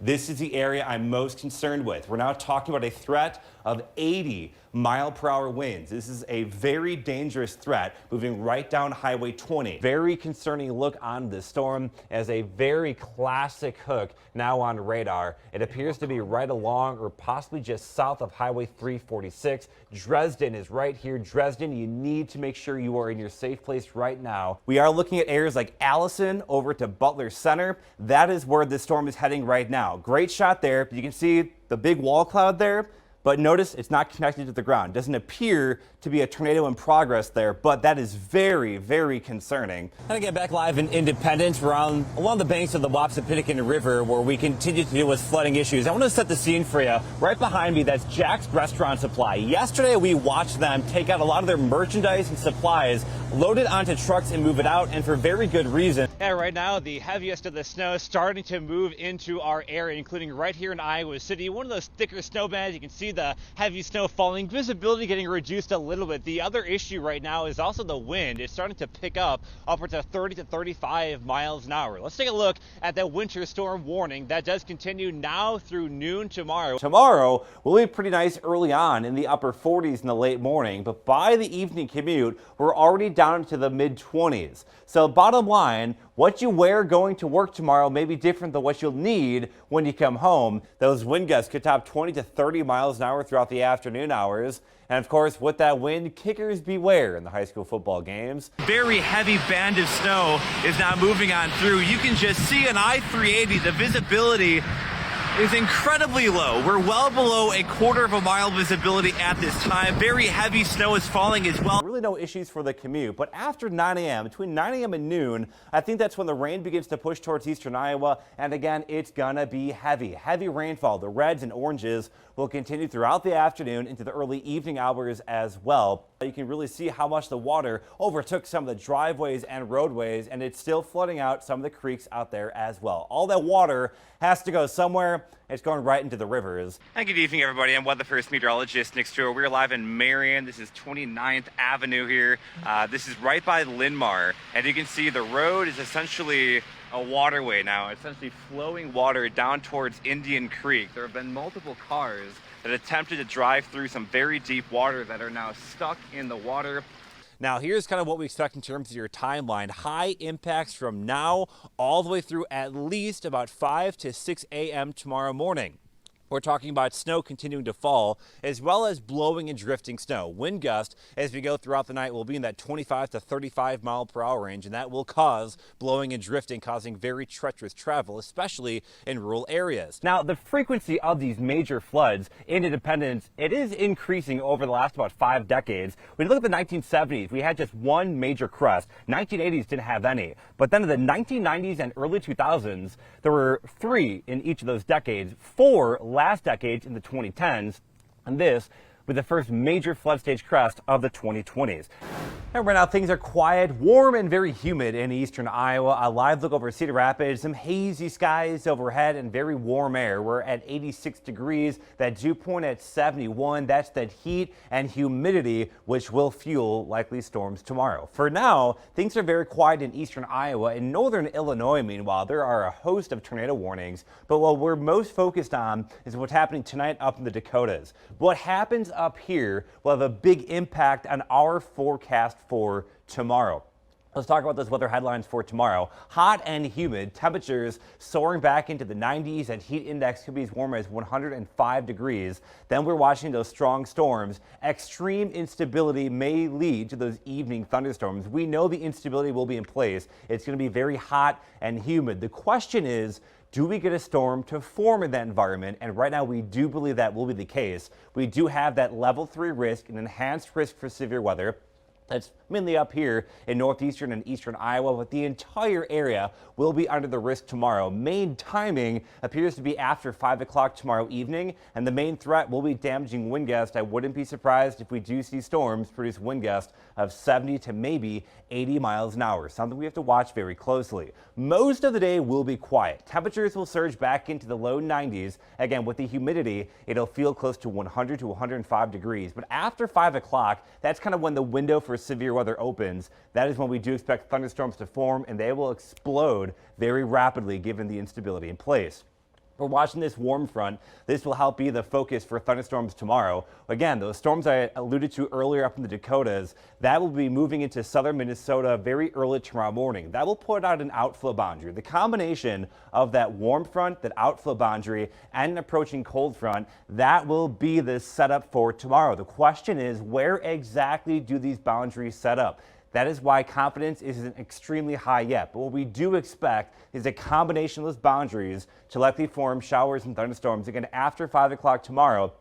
this is the area I'm most concerned with. We're now talking about a threat of 80-mile-per-hour winds. This is a very dangerous threat moving right down Highway 20. Very concerning look on this storm as a very classic hook now on radar. It appears to be right along or possibly just south of Highway 346. Dresden is right here. Dresden, you need to make sure you are in your safe place right now. We are looking at areas like Allison over to Butler Center. That is where this storm is heading right now. Great shot there. You can see the big wall cloud there. But notice it's not connected to the ground. Doesn't appear to be a tornado in progress there, but that is very, very concerning. And again, back live in Independence. We're along the banks of the Wapsipinicon River where we continue to deal with flooding issues. I want to set the scene for you. Right behind me, that's Jack's Restaurant Supply. Yesterday, we watched them take out a lot of their merchandise and supplies, load it onto trucks and move it out, and for very good reason. Yeah, right now, the heaviest of the snow is starting to move into our area, including right here in Iowa City. One of those thicker snow bands. You can see the heavy snow falling, visibility getting reduced a little bit. The other issue right now is also the wind. It's starting to pick up upwards of 30 to 35 miles an hour. Let's take a look at that winter storm warning that does continue now through noon tomorrow. Tomorrow will be pretty nice early on in the upper 40s in the late morning, but by the evening commute, we're already down to the mid 20s. So bottom line, what you wear going to work tomorrow may be different than what you'll need when you come home. Those wind gusts could top 20 to 30 miles an hour throughout the afternoon hours. And of course, with that wind, kickers beware in the high school football games. Very heavy band of snow is now moving on through. You can just see on I-380, the visibility is incredibly low. We're well below a quarter of a mile visibility at this time. Very heavy snow is falling as well. Really no issues for the commute, but after 9 a.m., between 9 a.m. and noon, I think that's when the rain begins to push towards eastern Iowa. And again, it's gonna be heavy rainfall. The reds and oranges will continue throughout the afternoon into the early evening hours as well. You can really see how much the water overtook some of the driveways and roadways, and it's still flooding out some of the creeks out there as well. All that water has to go somewhere. It's going right into the rivers. And good evening, everybody. I'm Weather First Meteorologist Nick Stewart. We're live in Marion. This is 29th Avenue here. This is right by Linmar, and you can see the road is essentially a waterway now, essentially flowing water down towards Indian Creek. There have been multiple cars that attempted to drive through some very deep water that are now stuck in the water. Now, here's kind of what we expect in terms of your timeline. High impacts from now all the way through at least about 5 to 6 a.m. tomorrow morning. We're talking about snow continuing to fall, as well as blowing and drifting snow. Wind gust, as we go throughout the night, will be in that 25 to 35 mile per hour range, and that will cause blowing and drifting, causing very treacherous travel, especially in rural areas. Now, the frequency of these major floods in Independence, it is increasing over the last about 5 decades. When you look at the 1970s, we had just one major crust. 1980s didn't have any. But then in the 1990s and early 2000s, there were 3 in each of those decades, 4 last decades in the 2010s, and this with the first major flood stage crest of the 2020s. And right now things are quiet, warm and very humid in eastern Iowa. A live look over Cedar Rapids, some hazy skies overhead and very warm air. We're at 86 degrees, that dew point at 71. That's that heat and humidity which will fuel likely storms tomorrow. For now, things are very quiet in eastern Iowa. In northern Illinois, meanwhile, there are a host of tornado warnings, but what we're most focused on is what's happening tonight up in the Dakotas. What happens up here will have a big impact on our forecast for tomorrow. Let's talk about those weather headlines for tomorrow. Hot and humid, temperatures soaring back into the 90s, and heat index could be as warm as 105 degrees. Then we're watching those strong storms. Extreme instability may lead to those evening thunderstorms. We know the instability will be in place. It's going to be very hot and humid. The question is, do we get a storm to form in that environment? And right now, we do believe that will be the case. We do have that level 3 risk, an enhanced risk for severe weather. That's mainly up here in northeastern and eastern Iowa, but the entire area will be under the risk tomorrow. Main timing appears to be after 5 o'clock tomorrow evening, and the main threat will be damaging wind gusts. I wouldn't be surprised if we do see storms produce wind gusts of 70 to maybe 80 miles an hour, something we have to watch very closely. Most of the day will be quiet. Temperatures will surge back into the low 90s. Again, with the humidity, it'll feel close to 100 to 105 degrees. But after 5 o'clock, that's kind of when the window for severe weather opens. That is when we do expect thunderstorms to form, and they will explode very rapidly given the instability in place. We're watching this warm front. This will help be the focus for thunderstorms tomorrow. Again, those storms I alluded to earlier up in the Dakotas, that will be moving into southern Minnesota very early tomorrow morning. That will put out an outflow boundary. The combination of that warm front, that outflow boundary, and an approaching cold front, that will be the setup for tomorrow. The question is, where exactly do these boundaries set up? That is why confidence isn't extremely high yet. But what we do expect is a combination of those boundaries to likely form showers and thunderstorms again after 5 o'clock tomorrow.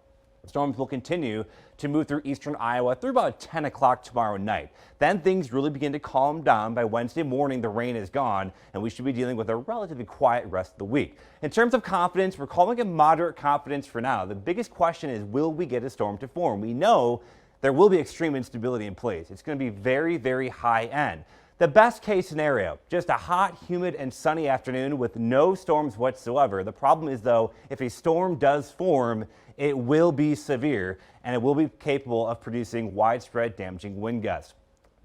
Storms will continue to move through eastern Iowa through about 10 o'clock tomorrow night. Then things really begin to calm down. By Wednesday morning, the rain is gone, and we should be dealing with a relatively quiet rest of the week. In terms of confidence, we're calling it moderate confidence for now. The biggest question is, will we get a storm to form? We know there will be extreme instability in place. It's going to be very, very high end. The best case scenario, just a hot, humid, and sunny afternoon with no storms whatsoever. The problem is, though, if a storm does form, it will be severe, and it will be capable of producing widespread damaging wind gusts.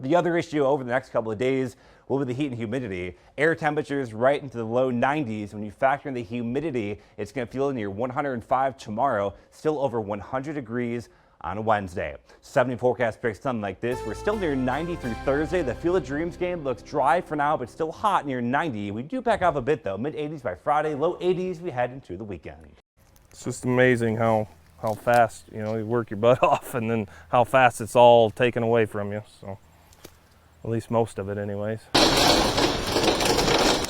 The other issue over the next couple of days will be the heat and humidity. Air temperatures right into the low 90s. When you factor in the humidity, it's going to feel near 105 tomorrow, still over 100 degrees on Wednesday. 70 forecast predicts something like this. We're still near 90 through Thursday. The Field of Dreams game looks dry for now, but still hot near 90. We do back off a bit though. Mid 80s by Friday, low 80s we head into the weekend. It's just amazing how fast, you work your butt off and then how fast it's all taken away from you. So at least most of it anyways.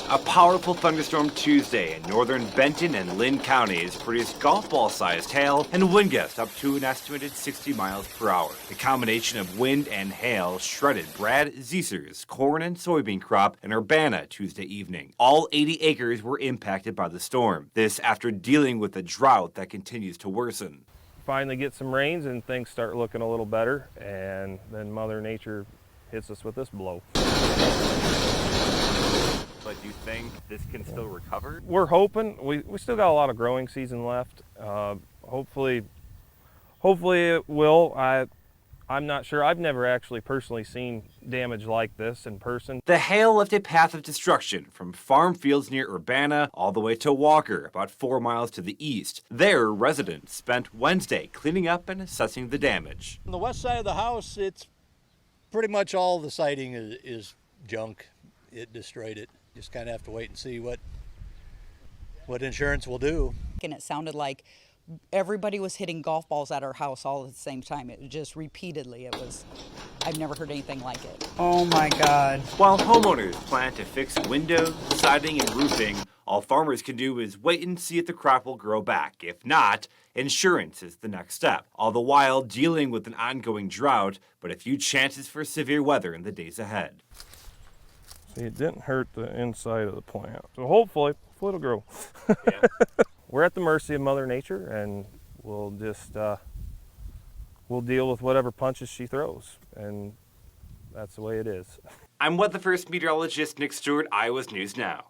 A powerful thunderstorm Tuesday in northern Benton and Lynn counties produced golf ball-sized hail and wind gusts up to an estimated 60 miles per hour. The combination of wind and hail shredded Brad Zeser's corn and soybean crop in Urbana Tuesday evening. All 80 acres were impacted by the storm. This after dealing with a drought that continues to worsen. Finally get some rains and things start looking a little better, and then Mother Nature hits us with this blow. But do you think this can still recover? We're hoping. We still got a lot of growing season left. Hopefully it will. I'm not sure. I've never actually personally seen damage like this in person. The hail left a path of destruction from farm fields near Urbana all the way to Walker, about 4 miles to the east. There, residents spent Wednesday cleaning up and assessing the damage. On the west side of the house, it's pretty much all the siding is junk. It destroyed it. Just kind of have to wait and see what insurance will do. And it sounded like everybody was hitting golf balls at our house all at the same time. It just repeatedly. I've never heard anything like it. Oh my God. While homeowners plan to fix windows, siding, and roofing, all farmers can do is wait and see if the crop will grow back. If not, insurance is the next step. All the while dealing with an ongoing drought, but a few chances for severe weather in the days ahead. See, it didn't hurt the inside of the plant. So hopefully it'll grow. Yeah. We're at the mercy of Mother Nature, and we'll just we'll deal with whatever punches she throws, and that's the way it is. I'm Weather First meteorologist Nick Stewart, Iowa's News Now.